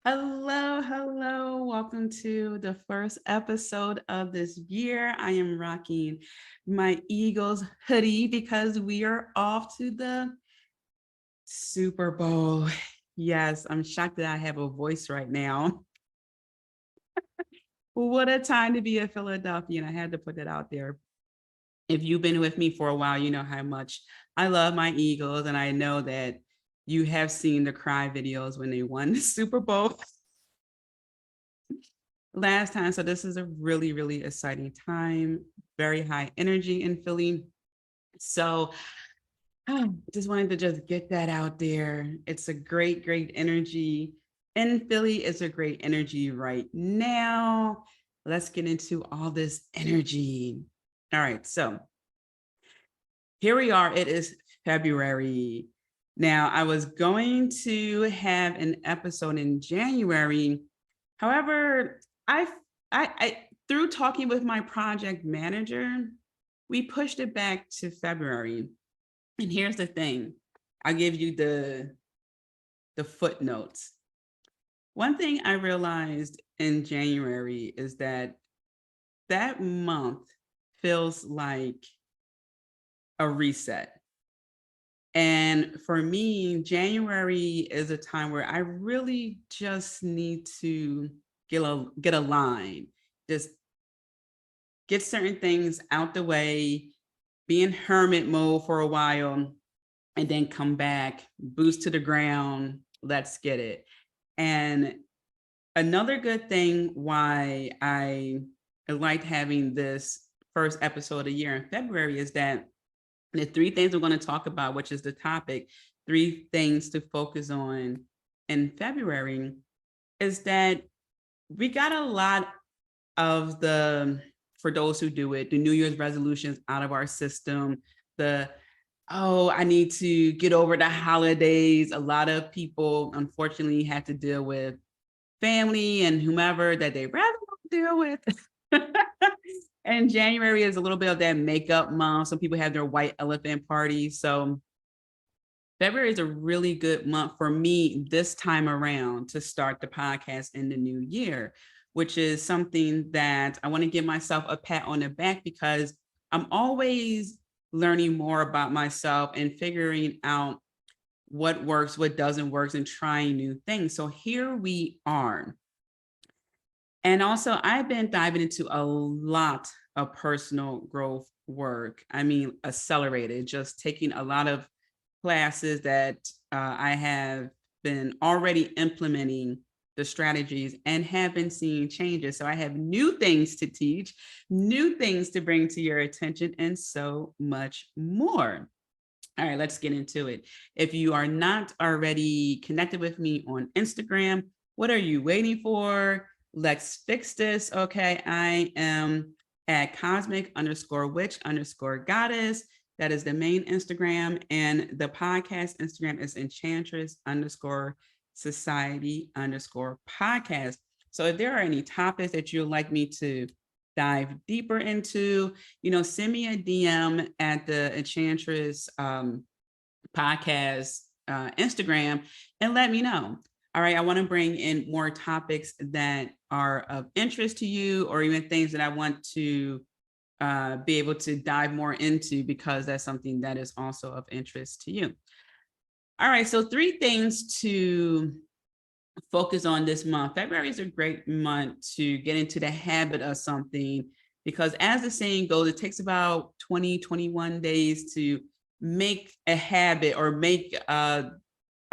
Hello. Welcome to the first episode of this year. I am rocking my Eagles hoodie because we are off to the Super Bowl. Yes, I'm shocked that I have a voice right now. What a time to be a Philadelphian. I had to put that out there. If you've been with me for a while, you know how much I love my Eagles, and I know that you have seen the cry videos when they won the Super Bowl last time. So this is a really exciting time, very high energy in Philly. So just wanted to just get that out there. It's a great energy in Philly. It's a great energy right now. Let's get into all this energy. All right. So here we are. It is February. Now, I was going to have an episode in January. However, I, I through talking with my project manager, we pushed it back to February. And here's the thing. I'll give you the footnotes. One thing I realized in January is that month feels like a reset. And for me, January is a time where I really just need to get a line, just get certain things out the way, be in hermit mode for a while, and then come back, boost to the ground. Let's get it. And another good thing why I liked having this first episode of the year in February is that the three things we're going to talk about, which is the topic, three things to focus on in February, is that we got a lot of for those who do it, the New Year's resolutions out of our system. I need to get over the holidays. A lot of people, unfortunately, had to deal with family and whomever that they rather not deal with. And January is a little bit of that makeup month. Some people have their white elephant parties. So February is a really good month for me this time around to start the podcast in the new year, which is something that I want to give myself a pat on the back because I'm always learning more about myself and figuring out what works, what doesn't work, and trying new things. So here we are. And also, I've been diving into a lot of personal growth work. I mean, accelerated, just taking a lot of classes that I have been already implementing the strategies and have been seeing changes. So I have new things to teach, new things to bring to your attention, and so much more. All right, let's get into it. If you are not already connected with me on Instagram, what are you waiting for? Let's fix this. Okay, I am at cosmic_witch_goddess. That is the main Instagram. And the podcast Instagram is enchantress_society_podcast. So if there are any topics that you'd like me to dive deeper into, send me a DM at the Enchantress podcast Instagram and let me know. All right, I want to bring in more topics that are of interest to you, or even things that I want to be able to dive more into because that's something that is also of interest to you. All right, so three things to focus on this month. February is a great month to get into the habit of something because, as the saying goes, it takes about 21 days to make a habit or make a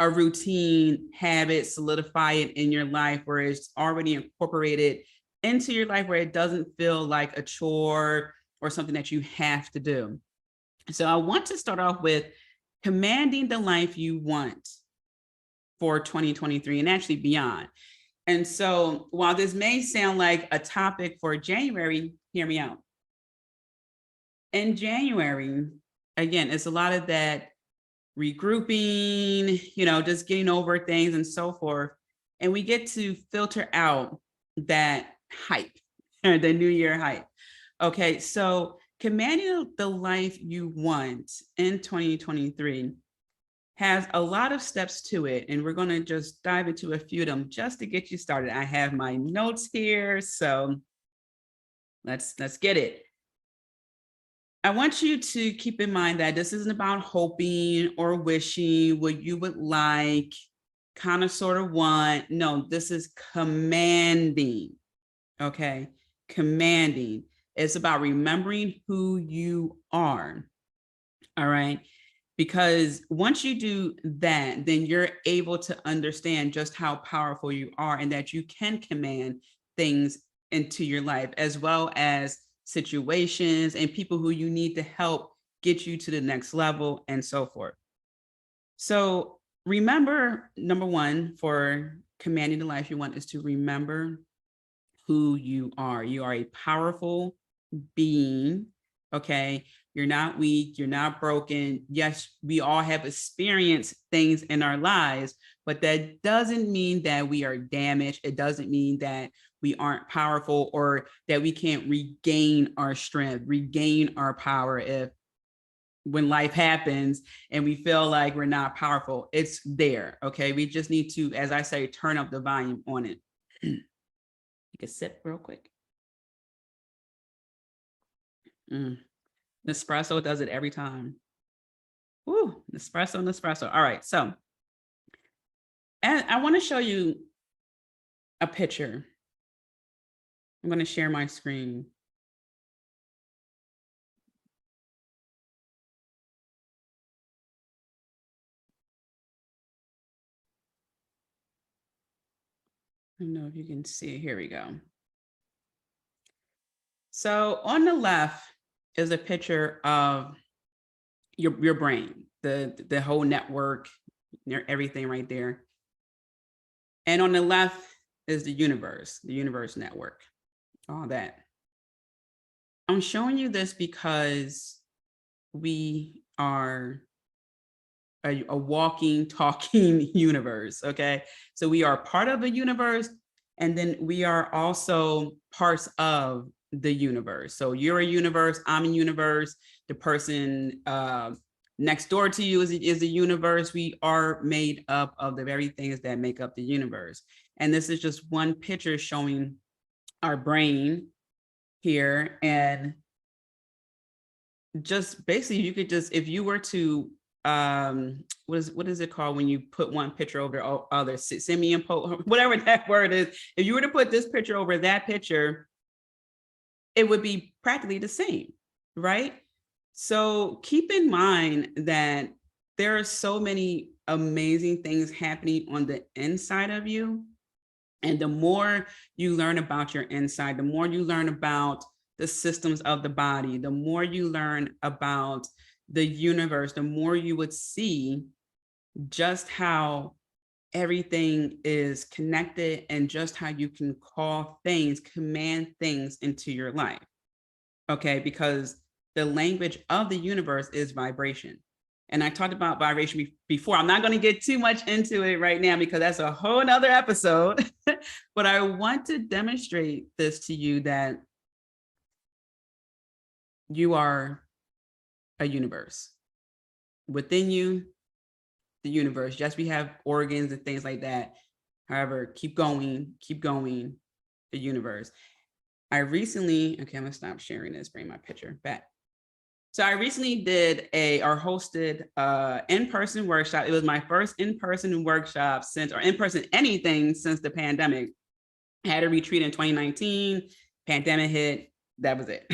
routine habit, solidify it in your life where it's already incorporated into your life, where it doesn't feel like a chore or something that you have to do. So I want to start off with commanding the life you want for 2023 and actually beyond. And so while this may sound like a topic for January, hear me out. In January, again, it's a lot of that regrouping, just getting over things and so forth. And we get to filter out that hype, the new year hype. Okay, so commanding the life you want in 2023 has a lot of steps to it, and we're going to just dive into a few of them just to get you started. I have my notes here, so let's get it. I want you to keep in mind that this isn't about hoping or wishing what you would like, kind of sort of want. No, this is commanding. Okay. Commanding. It's about remembering who you are. All right. Because once you do that, then you're able to understand just how powerful you are and that you can command things into your life, as well as situations and people who you need to help get you to the next level and so forth. So remember, number one, for commanding the life you want is to remember who you are. You are a powerful being. Okay. You're not weak. You're not broken. Yes, we all have experienced things in our lives, but that doesn't mean that we are damaged. It doesn't mean that we aren't powerful or that we can't regain our strength, regain our power if when life happens and we feel like we're not powerful. It's there. Okay. We just need to, as I say, turn up the volume on it. Take a sip real quick. Nespresso does it every time. Ooh, Nespresso. All right, so and I want to show you a picture. I'm going to share my screen. I don't know if you can see it. Here we go. So on the left is a picture of your brain, the whole network, everything right there. And on the left is the universe network, all that. I'm showing you this because we are a walking, talking universe. Okay. So we are part of the universe, and then we are also parts of the universe. So you're a universe, I'm a universe, the person next door to you is the universe. We are made up of the very things that make up the universe. And this is just one picture showing our brain here. And just basically, you could just, if you were to what is it called when you put one picture over the other, semi-impose, whatever that word is, if you were to put this picture over that picture, it would be practically the same, right? So keep in mind that there are so many amazing things happening on the inside of you. And the more you learn about your inside, the more you learn about the systems of the body, the more you learn about the universe, the more you would see just how everything is connected and just how you can call things, command things into your life. Okay, because the language of the universe is vibration. And I talked about vibration before. I'm not going to get too much into it right now because that's a whole nother episode. But I want to demonstrate this to you, that you are a universe. Within you, the universe. Yes, we have organs and things like that. However, keep going, the universe. I recently, okay, I'm gonna stop sharing this, bring my picture back. So I recently hosted in-person workshop. It was my first in-person workshop or in-person anything since the pandemic. I had a retreat in 2019, pandemic hit, that was it.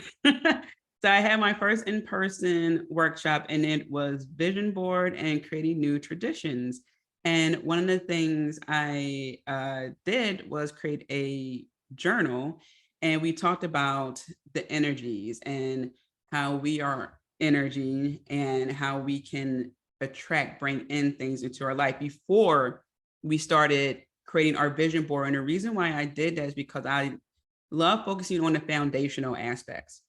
So I had my first in-person workshop, and it was vision board and creating new traditions. And one of the things I did was create a journal, and we talked about the energies and how we are energy and how we can bring in things into our life before we started creating our vision board. And the reason why I did that is because I love focusing on the foundational aspects.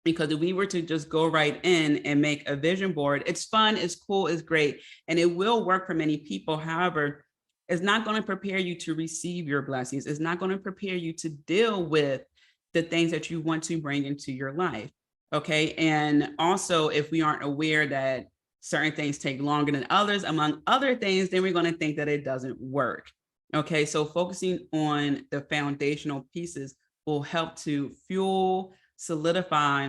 Because if we were to just go right in and make a vision board, it's fun, it's cool, it's great, and it will work for many people. However, it's not going to prepare you to receive your blessings. It's not going to prepare you to deal with the things that you want to bring into your life. Okay. And also, if we aren't aware that certain things take longer than others, among other things, then we're going to think that it doesn't work. Okay, so focusing on the foundational pieces will help to fuel, solidify,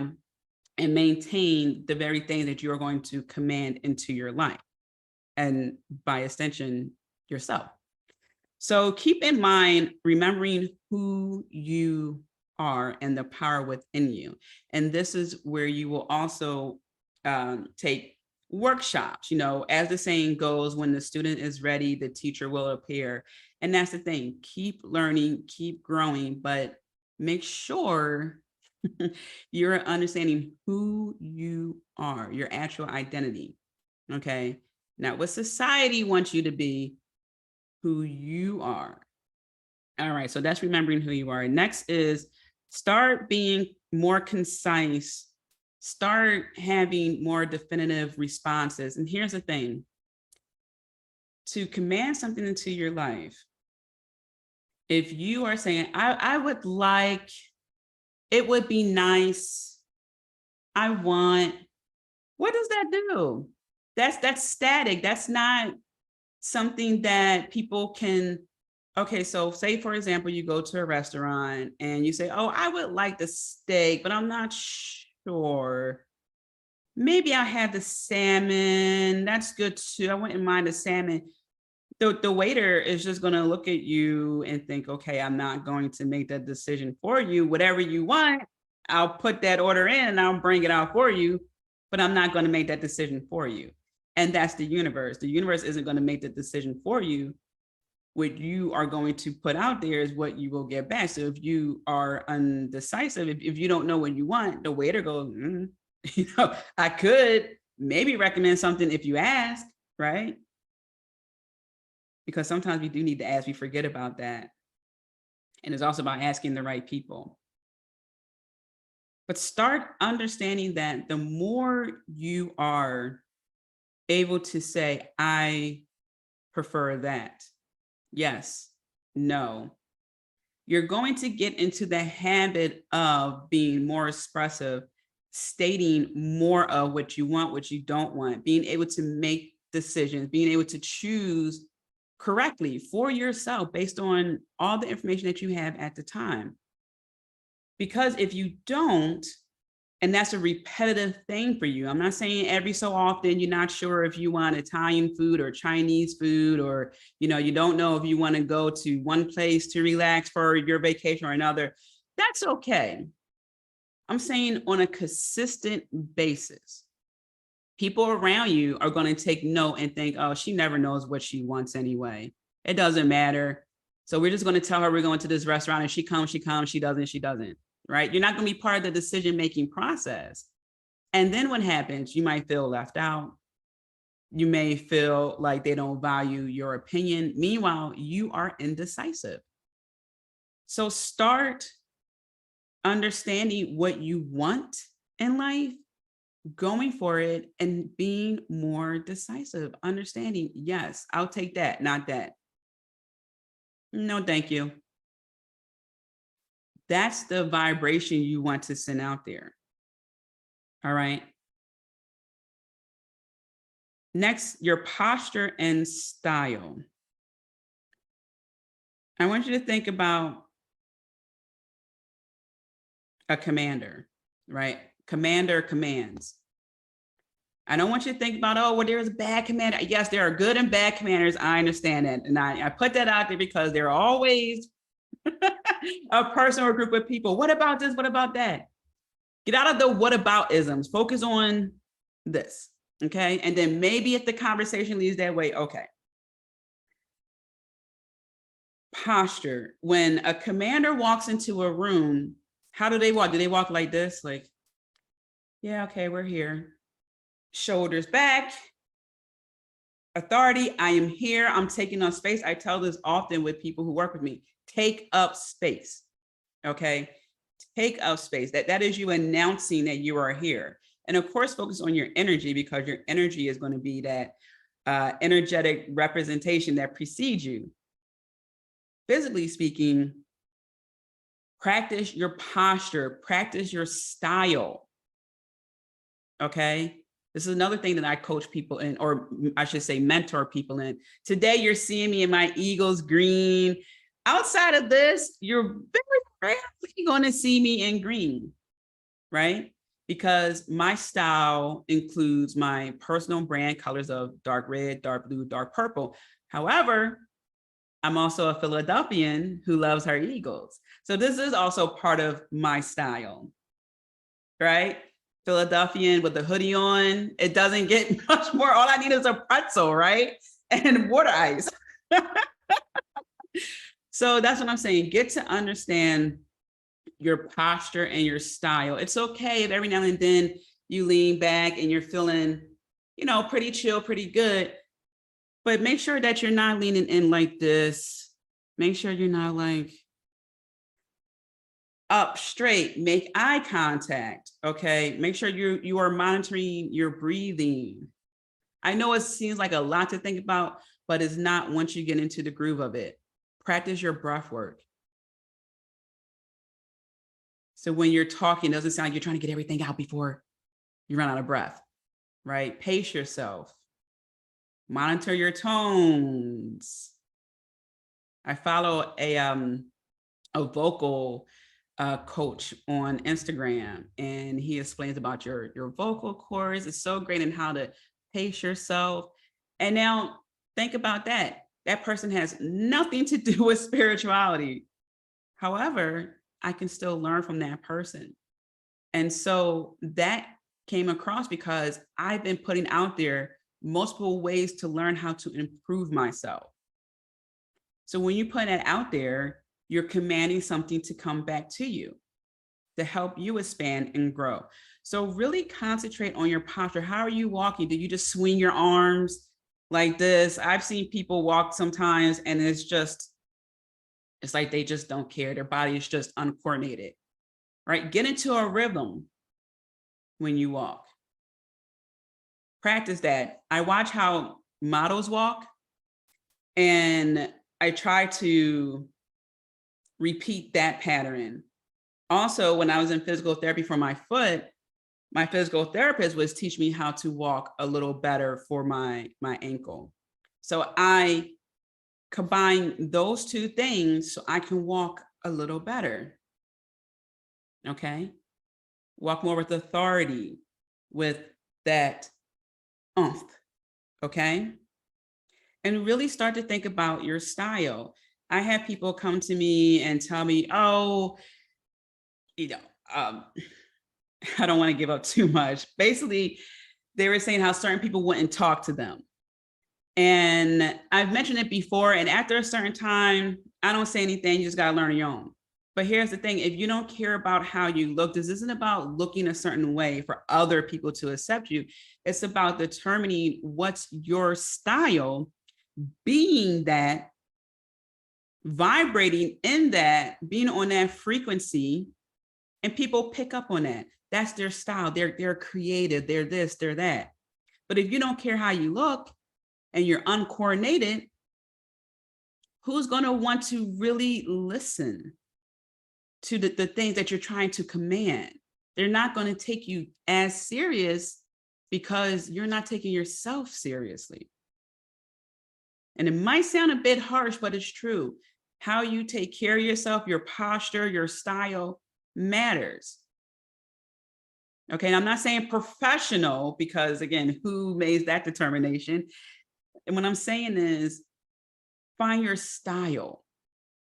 and maintain the very thing that you're going to command into your life, and by extension, yourself. So keep in mind, remembering who you are and the power within you. And this is where you will also take workshops. As the saying goes, when the student is ready, the teacher will appear. And that's the thing, keep learning, keep growing, but make sure you're understanding who you are, your actual identity. Okay. Not what society wants you to be, who you are. All right. So that's remembering who you are. Next is start being more concise, start having more definitive responses. And here's the thing, to command something into your life, if you are saying, I would like, it would be nice, I want, what does that do? That's static. That's not something that people can, okay, so say, for example, you go to a restaurant and you say, oh, I would like the steak, but I'm not sure. Maybe I'll have the salmon. That's good too. I wouldn't mind the salmon. The waiter is just going to look at you and think, okay, I'm not going to make that decision for you. Whatever you want, I'll put that order in and I'll bring it out for you, but I'm not going to make that decision for you. And that's the universe. The universe isn't going to make the decision for you. What you are going to put out there is what you will get back. So if you are undecisive, if you don't know what you want, the waiter goes, I could maybe recommend something if you ask, right? Because sometimes we do need to ask, we forget about that. And it's also about asking the right people. But start understanding that the more you are able to say, I prefer that, yes, no, you're going to get into the habit of being more expressive, stating more of what you want, what you don't want, being able to make decisions, being able to choose correctly for yourself based on all the information that you have at the time. Because if you don't, and that's a repetitive thing for you, I'm not saying every so often you're not sure if you want Italian food or Chinese food, or you don't know if you want to go to one place to relax for your vacation or another, that's okay. I'm saying on a consistent basis, people around you are going to take note and think, oh, she never knows what she wants anyway. It doesn't matter. So we're just going to tell her we're going to this restaurant, and she comes, she doesn't, she doesn't, right? You're not going to be part of the decision-making process. And then what happens? You might feel left out. You may feel like they don't value your opinion. Meanwhile, you are indecisive. So start understanding what you want in life, going for it, and being more decisive, understanding, yes, I'll take that, not that. No, thank you. That's the vibration you want to send out there. All right. Next, your posture and style. I want you to think about a commander, right? Commander commands. I don't want you to think about, oh, well, there's a bad commander. Yes, there are good and bad commanders. I understand that. And I put that out there because there are always a person or a group of people. What about this? What about that? Get out of the what about isms. Focus on this. Okay. And then maybe if the conversation leads that way, okay. Posture. When a commander walks into a room, how do they walk? Do they walk like this? Like, yeah, okay, we're here. Shoulders back. Authority, I am here. I'm taking up space. I tell this often with people who work with me. Take up space. Okay. Take up space. That is you announcing that you are here. And of course, focus on your energy, because your energy is going to be that energetic representation that precedes you. Physically speaking, practice your posture, practice your style. Okay. This is another thing that I coach people in, or I should say mentor people in. Today, you're seeing me in my Eagles green. Outside of this, you're very rarely going to see me in green, right? Because my style includes my personal brand colors of dark red, dark blue, dark purple. However, I'm also a Philadelphian who loves her Eagles. So this is also part of my style, right? Philadelphian with the hoodie on. It doesn't get much more. All I need is a pretzel, right? And water ice. So that's what I'm saying. Get to understand your posture and your style. It's okay if every now and then you lean back and you're feeling, pretty chill, pretty good. But make sure that you're not leaning in like this. Make sure you're not like up straight. Make eye contact. Okay. Make sure you are monitoring your breathing. I know it seems like a lot to think about, but it's not once you get into the groove of it. Practice your breath work. So when you're talking, it doesn't sound like you're trying to get everything out before you run out of breath, right? Pace yourself. Monitor your tones. I follow a vocal coach on Instagram, and he explains about your vocal cords. It's so great in how to pace yourself. And now think about that. That person has nothing to do with spirituality. However, I can still learn from that person. And so that came across because I've been putting out there multiple ways to learn how to improve myself. So when you put that out there, you're commanding something to come back to you to help you expand and grow. So really concentrate on your posture. How are you walking? Do you just swing your arms like this? I've seen people walk sometimes and it's like they just don't care. Their body is just uncoordinated, right? Get into a rhythm when you walk. Practice that. I watch how models walk, and I try to repeat that pattern. Also, when I was in physical therapy for my foot, my physical therapist was teaching me how to walk a little better for my ankle. So I combine those two things so I can walk a little better. Okay. Walk more with authority, with that oomph. Okay. And really start to think about your style. I have people come to me and tell me, oh, I don't want to give up too much. Basically, they were saying how certain people wouldn't talk to them. And I've mentioned it before, and after a certain time, I don't say anything, you just got to learn your own. But here's the thing, if you don't care about how you look, this isn't about looking a certain way for other people to accept you. It's about determining what's your style, being that, vibrating in that, being on that frequency, and people pick up on that. That's their style. They're creative. They're this, they're that. But if you don't care how you look and you're uncoordinated, who's going to want to really listen to the things that you're trying to command? They're not going to take you as serious because you're not taking yourself seriously. And it might sound a bit harsh, but it's true. How you take care of yourself, your posture, your style matters. Okay, and I'm not saying professional because, again, who made that determination? And what I'm saying is find your style.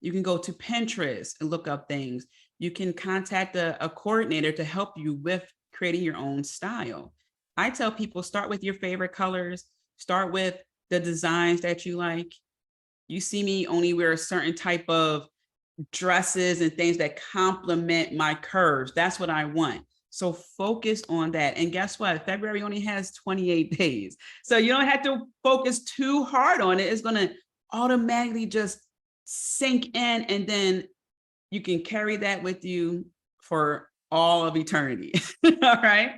You can go to Pinterest and look up things. You can contact a coordinator to help you with creating your own style. I tell people, start with your favorite colors, start with the designs that you like. You see me only wear a certain type of dresses and things that complement my curves. That's what I want. So focus on that. And guess what? February only has 28 days. So you don't have to focus too hard on it. It's going to automatically just sink in, and then you can carry that with you for all of eternity. All right.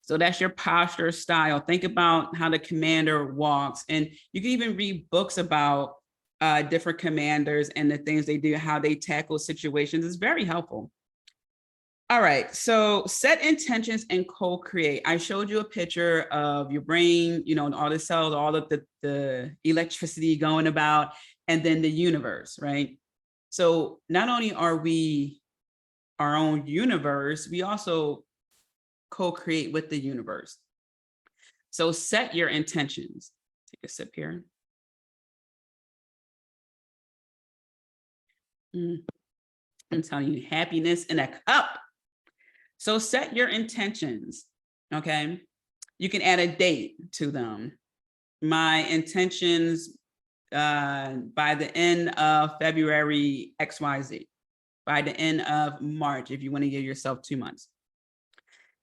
So that's your posture style. Think about how the commander walks. And you can even read books about different commanders and the things they do, how they tackle situations. It's very helpful. All right. So set intentions and co-create. I showed you a picture of your brain, all the cells, all of the electricity going about, and then the universe, right? So not only are we our own universe, we also co-create with the universe. So set your intentions. Take a sip here. I'm telling you, happiness in a cup. So set your intentions, okay? You can add a date to them. My intentions by the end of February, XYZ. By the end of March, if you want to give yourself 2 months.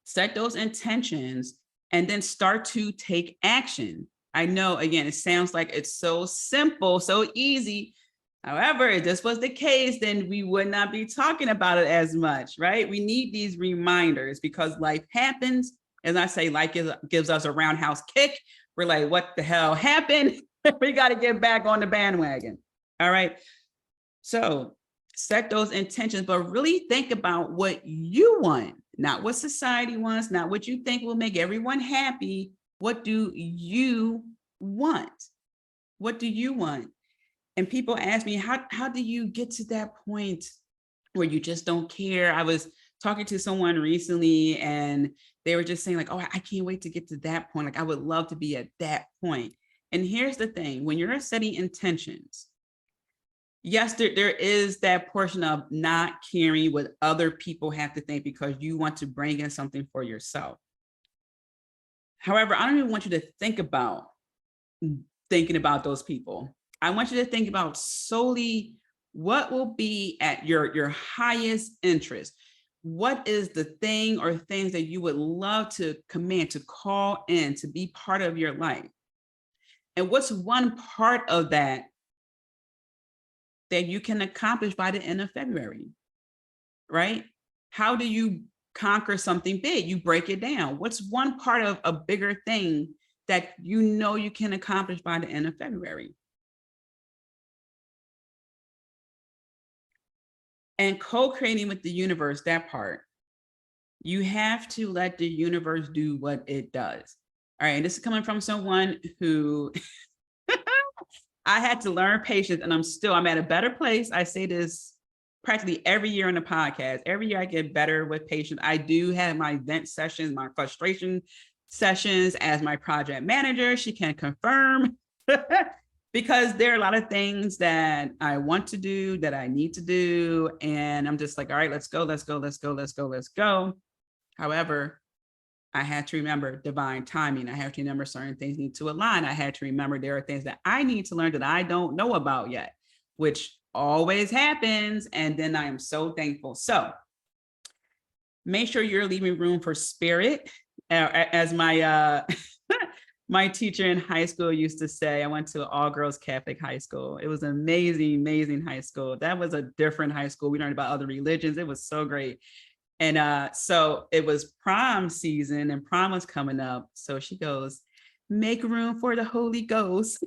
Set those intentions and then start to take action. I know, again, it sounds like it's so simple, so easy. However, if this was the case, then we would not be talking about it as much, right? We need these reminders because life happens. As I say, life gives us a roundhouse kick. We're like, what the hell happened? We got to get back on the bandwagon. All right. So set those intentions, but really think about what you want, not what society wants, not what you think will make everyone happy. What do you want? What do you want? And people ask me, how do you get to that point where you just don't care? I was talking to someone recently and they were just saying like, oh, I can't wait to get to that point. Like I would love to be at that point. And here's the thing, when you're setting intentions, yes, there is that portion of not caring what other people have to think because you want to bring in something for yourself. However, I don't even want you to think about thinking about those people. I want you to think about solely what will be at your highest interest. What is the thing or things that you would love to command, to call in, to be part of your life? And what's one part of that that you can accomplish by the end of February, right? How do you conquer something big? You break it down. What's one part of a bigger thing that you know you can accomplish by the end of February? And co-creating with the universe, that part, you have to let the universe do what it does. All right, and this is coming from someone who I had to learn patience, and I'm at a better place. I say this practically every year in the podcast. Every year I get better with patience. I do have my vent sessions, my frustration sessions as my project manager. She can confirm because there are a lot of things that I want to do, that I need to do. And I'm just like, all right, let's go, let's go, let's go, let's go, let's go. However, I had to remember divine timing. I have to remember certain things need to align. I had to remember there are things that I need to learn that I don't know about yet, which always happens. And then I am so thankful. So make sure you're leaving room for spirit. As my my teacher in high school used to say, I went to all girls Catholic high school. It was an amazing, amazing high school. That was a different high school. We learned about other religions. It was so great. And so it was prom season and prom was coming up. So she goes, make room for the Holy Ghost.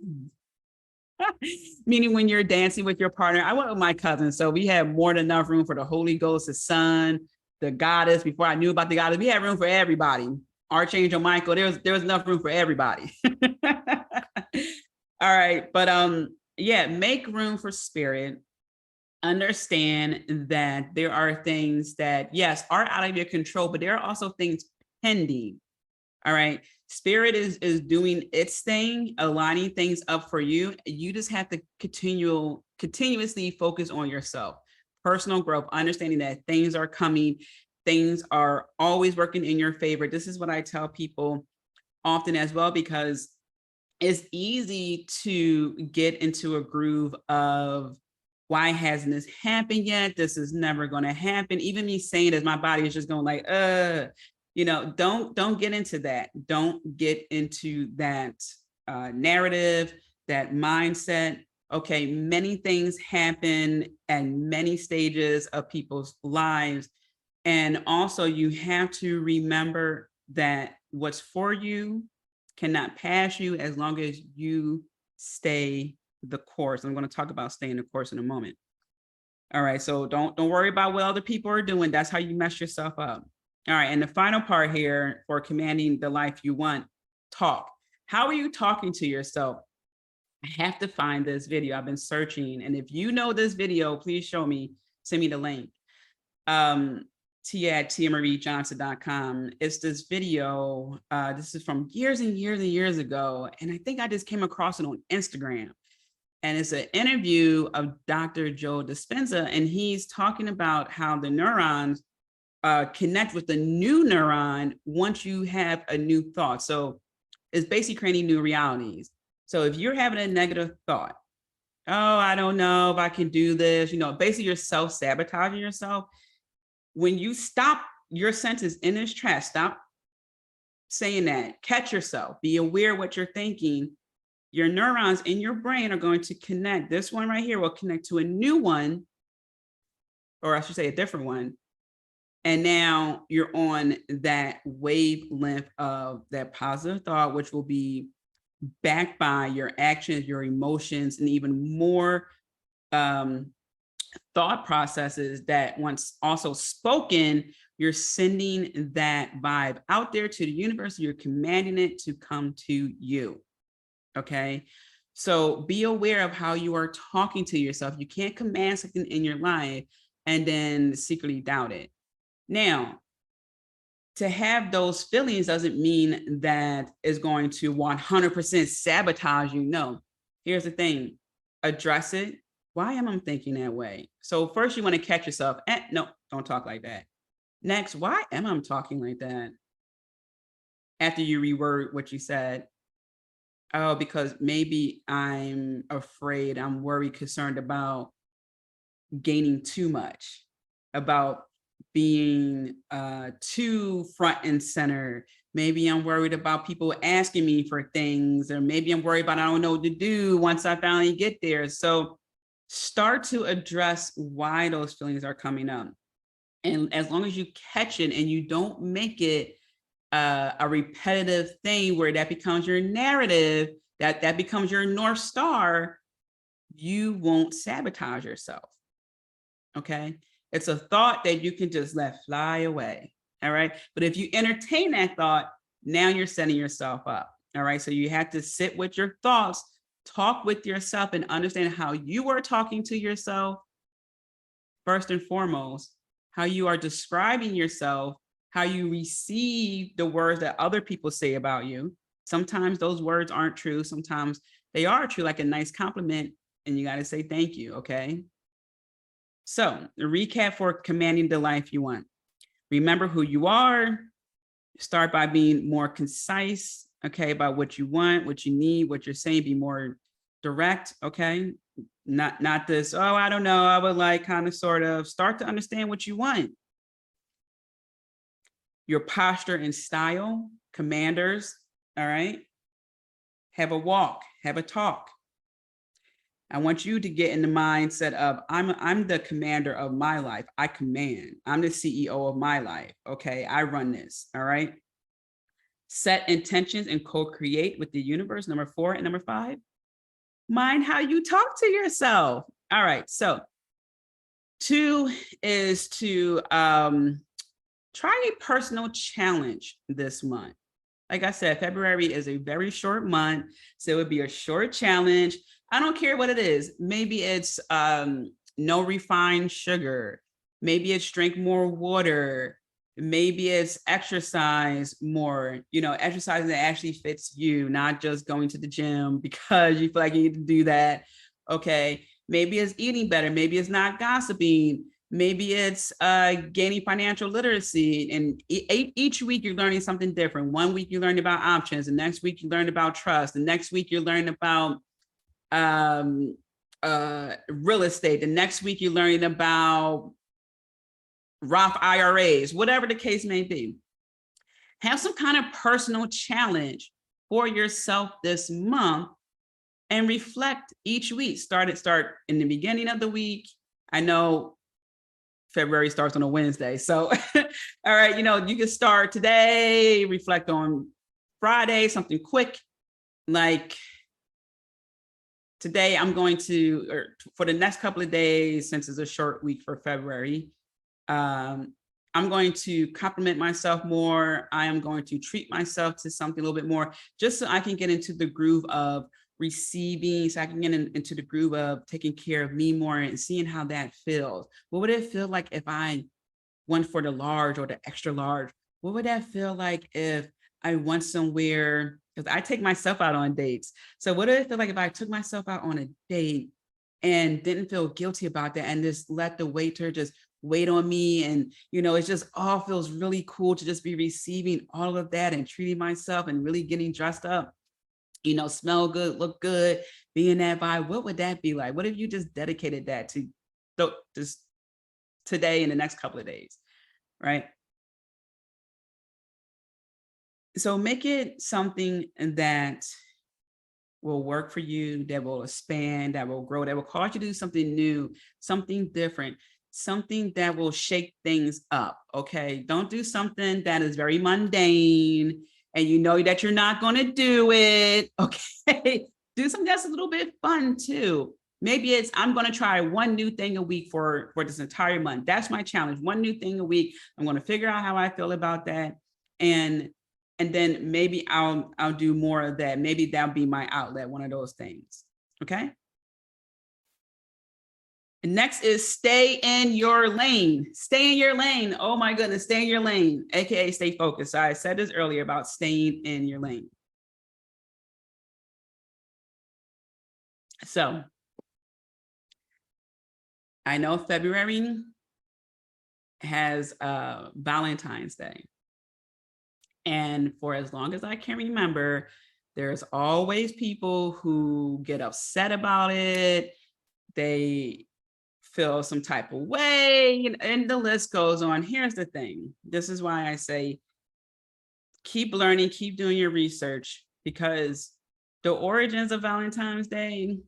Meaning when you're dancing with your partner. I went with my cousin. So we had more than enough room for the Holy Ghost, the Son, the goddess. Before I knew about the goddess, we had room for everybody. Archangel Michael, there was enough room for everybody. All right. But yeah, make room for spirit. Understand that there are things that, yes, are out of your control, but there are also things pending. All right. Spirit is doing its thing, aligning things up for you. You just have to continuously focus on yourself, personal growth, understanding that things are coming, things are always working in your favor. This is what I tell people often as well, because it's easy to get into a groove of, why hasn't this happened yet? This is never going to happen. Even me saying this, my body is just going like, don't get into that. Don't get into that narrative, that mindset. Okay, many things happen at many stages of people's lives. And also you have to remember that what's for you cannot pass you as long as you stay the course. I'm going to talk about staying the course in a moment. All right. So don't worry about what other people are doing. That's how you mess yourself up. All right. And the final part here for commanding the life you want, talk. How are you talking to yourself? I have to find this video. I've been searching. And if you know this video, please show me, send me the link. Tia@tiamariejohnson.com. It's this video. This is from years and years and years ago. And I think I just came across it on Instagram. And it's an interview of Dr. Joe Dispenza. And he's talking about how the neurons connect with the new neuron once you have a new thought. So it's basically creating new realities. So if you're having a negative thought, oh, I don't know if I can do this, basically you're self-sabotaging yourself. When you stop your sentence in its tracks, stop saying that, catch yourself, be aware of what you're thinking, your neurons in your brain are going to connect. This one right here will connect to a new one, or I should say a different one. And now you're on that wavelength of that positive thought, which will be backed by your actions, your emotions, and even more thought processes that once also spoken, you're sending that vibe out there to the universe. You're commanding it to come to you. Okay. So be aware of how you are talking to yourself. You can't command something in your life and then secretly doubt it. Now, to have those feelings doesn't mean that it's going to 100% sabotage you. No, here's the thing, address it. Why am I thinking that way? So first you want to catch yourself. No, don't talk like that. Next, why am I talking like that? After you reword what you said, oh, because maybe I'm afraid, I'm worried, concerned about gaining too much, about being too front and center. Maybe I'm worried about people asking me for things, or maybe I'm worried about I don't know what to do once I finally get there. So start to address why those feelings are coming up. And as long as you catch it and you don't make it a repetitive thing where that becomes your narrative, that becomes your North Star, you won't sabotage yourself. Okay. It's a thought that you can just let fly away. All right. But if you entertain that thought, now you're setting yourself up. All right. So you have to sit with your thoughts, talk with yourself, and understand how you are talking to yourself. First and foremost, how you are describing yourself, how you receive the words that other people say about you. Sometimes those words aren't true. Sometimes they are true, like a nice compliment, and you got to say thank you. Okay. So the recap for commanding the life you want. Remember who you are. Start by being more concise, okay, about what you want, what you need, what you're saying. Be more direct, okay? Not this, oh, I don't know, I would like, kind of, sort of. Start to understand what you want. Your posture and style, commanders, all right? Have a walk, have a talk. I want you to get in the mindset of I'm the commander of my life. I command. I'm the CEO of my life. Okay, I run this. All right. Set intentions and co-create with the universe. Number 4 and number 5. Mind how you talk to yourself. All right. So 2 is to try a personal challenge this month. Like I said, February is a very short month, so it would be a short challenge. I don't care what it is. Maybe it's no refined sugar. Maybe it's drink more water. Maybe it's exercise more, exercise that actually fits you, not just going to the gym because you feel like you need to do that. Okay. Maybe it's eating better. Maybe it's not gossiping. Maybe it's gaining financial literacy. And each week you're learning something different. One week you learn about options. The next week you learn about trust. The next week you learn about real estate. The next week you're learning about Roth IRAs, whatever the case may be. Have some kind of personal challenge for yourself this month and reflect each week. Start in the beginning of the week. I know February starts on a Wednesday. So, all right, you can start today, reflect on Friday, something quick, like today I'm going to, or for the next couple of days, since it's a short week for February, I'm going to compliment myself more. I am going to treat myself to something a little bit more, just so I can get into the groove of receiving, so I can get into the groove of taking care of me more and seeing how that feels. What would it feel like if I went for the large or the extra large? What would that feel like if I went somewhere? Because I take myself out on dates. So what would it feel like if I took myself out on a date and didn't feel guilty about that and just let the waiter just wait on me? And, it just all feels really cool to just be receiving all of that and treating myself and really getting dressed up, smell good, look good, be in that vibe. What would that be like? What if you just dedicated that to just today and the next couple of days, right? So make it something that will work for you, that will expand, that will grow, that will cause you to do something new, something different, something that will shake things up. Okay. Don't do something that is very mundane and you know that you're not going to do it. Okay. Do something that's a little bit fun too. Maybe it's, I'm going to try one new thing a week for this entire month. That's my challenge. One new thing a week. I'm going to figure out how I feel about that. And then maybe I'll do more of that. Maybe that'll be my outlet, one of those things. Okay. And next is stay in your lane. Stay in your lane. Oh my goodness, stay in your lane, AKA stay focused. So I said this earlier about staying in your lane. So I know February has Valentine's Day. And for as long as I can remember, there's always people who get upset about it. They feel some type of way, and the list goes on. Here's the thing. This is why I say, keep learning, keep doing your research, because the origins of Valentine's Day,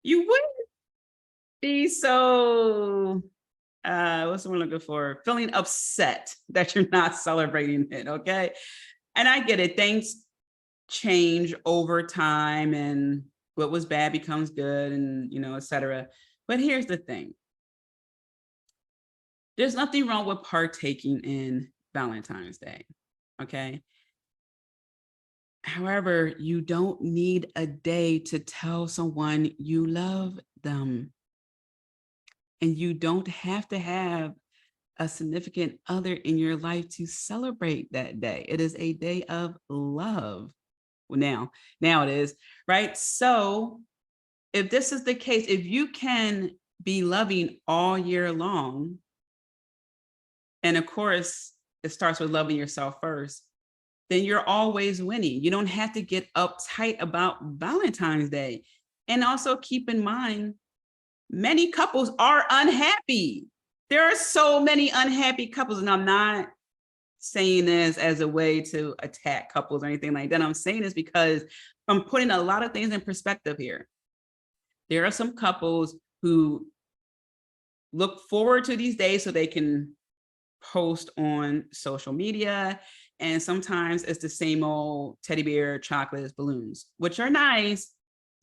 you wouldn't be so, what's the word I'm looking for? Feeling upset that you're not celebrating it, okay? And I get it. Things change over time and what was bad becomes good and, et cetera. But here's the thing. There's nothing wrong with partaking in Valentine's Day, okay? However, you don't need a day to tell someone you love them. And you don't have to have a significant other in your life to celebrate that day. It is a day of love. Well, now it is, right? So if this is the case, if you can be loving all year long, and of course, it starts with loving yourself first, then you're always winning. You don't have to get uptight about Valentine's Day. And also keep in mind, many couples are unhappy. There are so many unhappy couples, and I'm not saying this as a way to attack couples or anything like that. I'm saying this because I'm putting a lot of things in perspective here. There are some couples who look forward to these days so they can post on social media. And sometimes it's the same old teddy bear, chocolates, balloons, which are nice.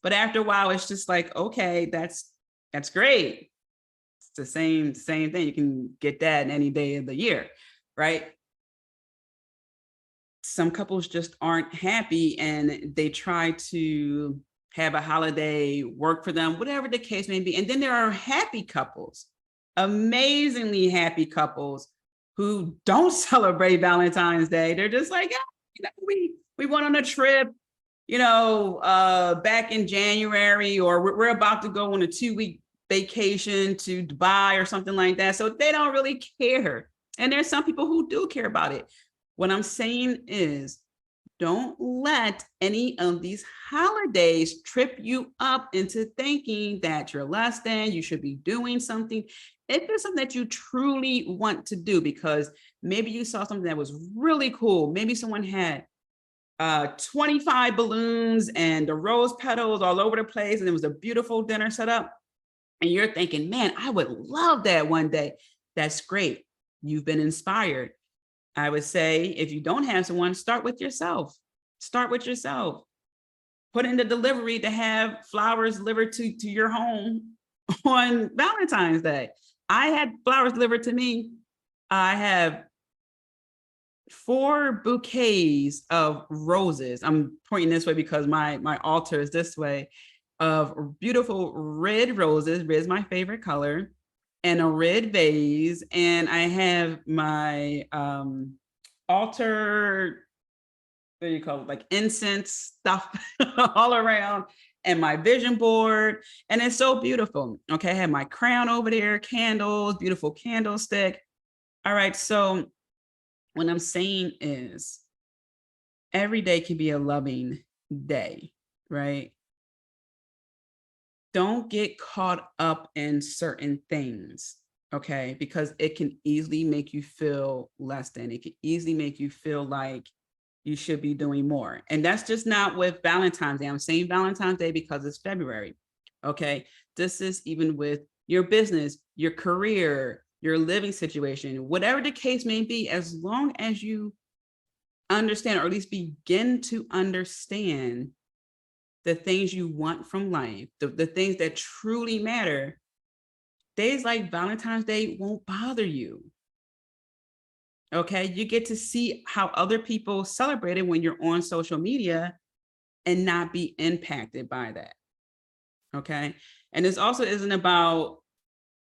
But after a while, it's just like, okay, that's great. It's the same thing. You can get that any day of the year, right? Some couples just aren't happy and they try to have a holiday work for them, whatever the case may be. And then there are happy couples, amazingly happy couples who don't celebrate Valentine's Day. They're just like, yeah, we went on a trip, back in January, or we're about to go on a 2-week vacation to Dubai or something like that. So they don't really care. And there's some people who do care about it. What I'm saying is, don't let any of these holidays trip you up into thinking that you're less than, you should be doing something. If it's something that you truly want to do, because maybe you saw something that was really cool. Maybe someone had 25 balloons and the rose petals all over the place, and it was a beautiful dinner set up. And you're thinking, man, I would love that one day. That's great. You've been inspired. I would say, if you don't have someone, start with yourself. Start with yourself. put in the delivery to have flowers delivered to your home on Valentine's Day. I had flowers delivered to me. I have 4 bouquets of roses. I'm pointing this way because my altar is this way, of beautiful red roses. Red is my favorite color, and a red vase. And I have my altar, what do you call it, like incense stuff all around, and my vision board. And it's so beautiful. Okay, I have my crown over there, candles, beautiful candlestick. All right, so what I'm saying is every day can be a loving day, right? Don't get caught up in certain things, okay? Because it can easily make you feel less than. It can easily make you feel like you should be doing more. And that's just not with Valentine's Day. I'm saying Valentine's Day because it's February, okay? This is even with your business, your career, your living situation, whatever the case may be, as long as you understand, or at least begin to understand the things you want from life, the things that truly matter, days like Valentine's Day won't bother you. Okay, you get to see how other people celebrate it when you're on social media and not be impacted by that. Okay, and this also isn't about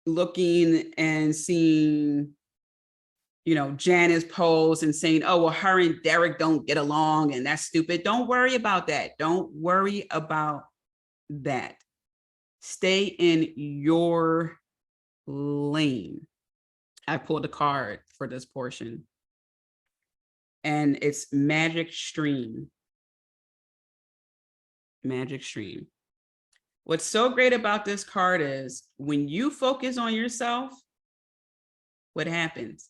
looking and seeing, you know, Janice post and saying, oh, well, her and Derek don't get along and that's stupid. Don't worry about that. Don't worry about that. Stay in your lane. I pulled a card for this portion, and it's Magic Stream. Magic Stream. What's so great about this card is when you focus on yourself, what happens?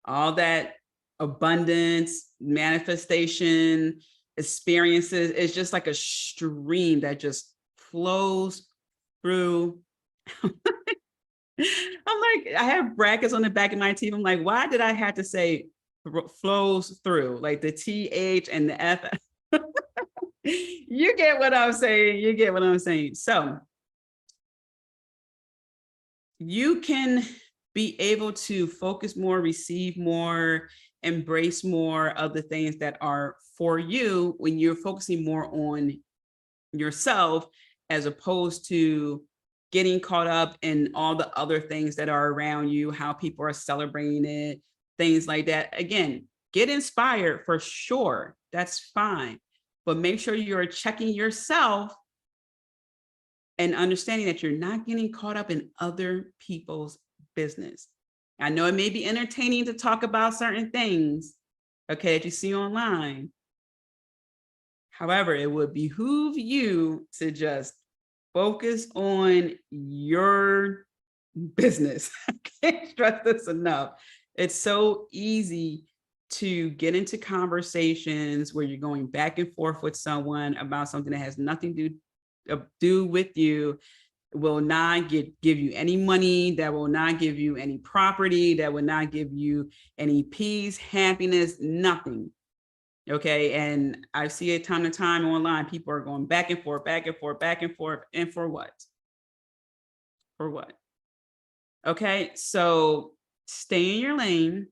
All that abundance, manifestation, experiences, it's just like a stream that just flows through. I'm like, I have brackets on the back of my teeth. I'm like, why did I have to say flows through? Like the TH and the F. You get what I'm saying. You get what I'm saying. So you can be able to focus more, receive more, embrace more of the things that are for you when you're focusing more on yourself, as opposed to getting caught up in all the other things that are around you, how people are celebrating it, things like that. Again, get inspired for sure. That's fine. But make sure you're checking yourself and understanding that you're not getting caught up in other people's business. I know it may be entertaining to talk about certain things, okay, that you see online. However, it would behoove you to just focus on your business. I can't stress this enough. It's so easy to get into conversations where you're going back and forth with someone about something that has nothing to do with you, will not give you any money, that will not give you any property, that will not give you any peace, happiness, nothing. Okay. And I see it time to time online. People are going back and forth, back and forth, back and forth. And for what? For what? Okay. So stay in your lane.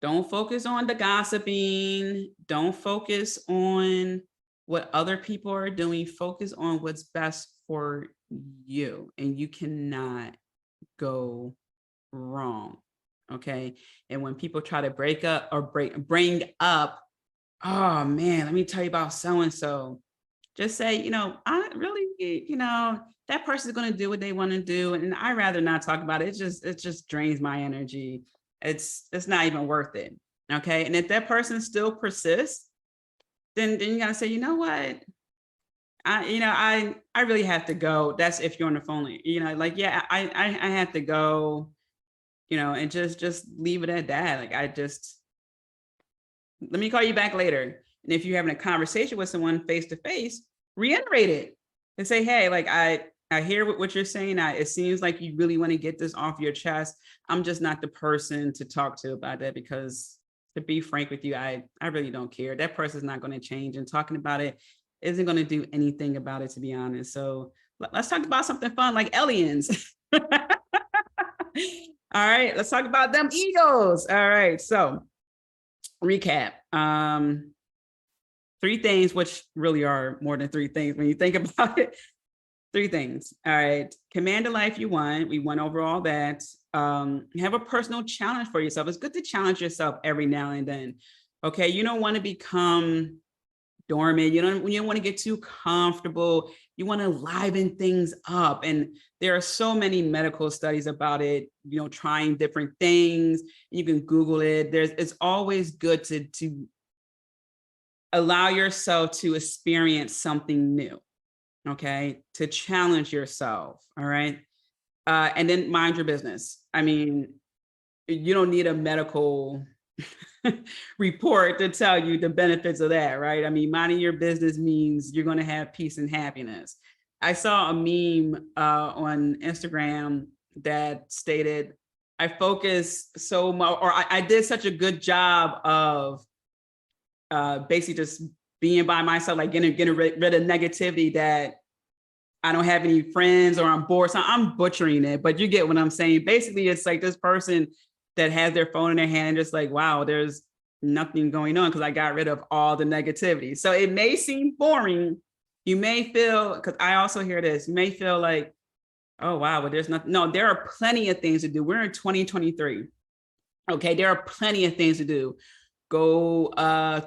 Don't focus on the gossiping. Don't focus on what other people are doing. Focus on what's best for you. And you cannot go wrong. Okay. And when people try to break up or bring up, oh man, let me tell you about so-and-so, just say, you know, I really, you know, that person's going to do what they want to do. And I rather not talk about it. It just drains my energy. It's not even worth it. Okay. And if that person still persists, then you gotta say, you know what? I really have to go. That's if you're on the phone, you know, like, yeah, I have to go, you know, and just leave it at that. Like, let me call you back later. And if you're having a conversation with someone face to face, reiterate it and say, hey, like, I hear what you're saying. It seems like you really want to get this off your chest. I'm just not the person to talk to about that because to be frank with you, I really don't care. That person's not going to change, and talking about it isn't going to do anything about it, to be honest. So let's talk about something fun like aliens. All right, let's talk about them Eagles. All right, so recap. Three things, which really are more than three things when you think about it. Three things. All right. Command the life you want. We went over all that. Have a personal challenge for yourself. It's good to challenge yourself every now and then. Okay. You don't want to become dormant. You don't want to get too comfortable. You want to liven things up. And there are so many medical studies about it, trying different things. You can Google it. It's always good to allow yourself to experience something new. Okay. To challenge yourself. All right. And then mind your business. I mean, you don't need a medical report to tell you the benefits of that, right? I mean, minding your business means you're going to have peace and happiness. I saw a meme on Instagram that stated, I focus so much, or I did such a good job of basically just being by myself, like getting rid of negativity, that I don't have any friends or I'm bored. So I'm butchering it, but you get what I'm saying. Basically, it's like this person that has their phone in their hand and just like, wow, there's nothing going on because I got rid of all the negativity. So it may seem boring. You may feel, because I also hear this, you may feel like, oh, wow, but there's nothing. No, there are plenty of things to do. We're in 2023. Okay, there are plenty of things to do. Go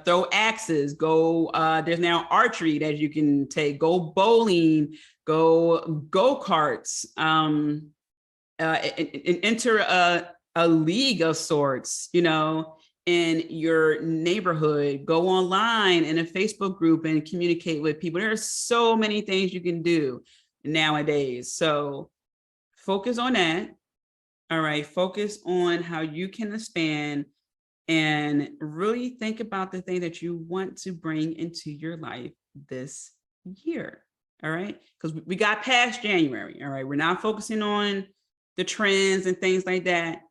throw axes, there's now archery that you can take, go bowling, go karts, enter a league of sorts, in your neighborhood, go online in a Facebook group and communicate with people. There are so many things you can do nowadays. So focus on that. All right, focus on how you can expand and really think about the thing that you want to bring into your life this year. All right. Because we got past January. All right. We're not focusing on the trends and things like that.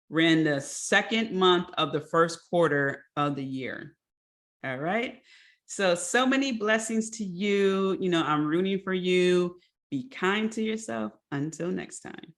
We're in the second month of the first quarter of the year. All right. So many blessings to you. I'm rooting for you. Be kind to yourself. Until next time.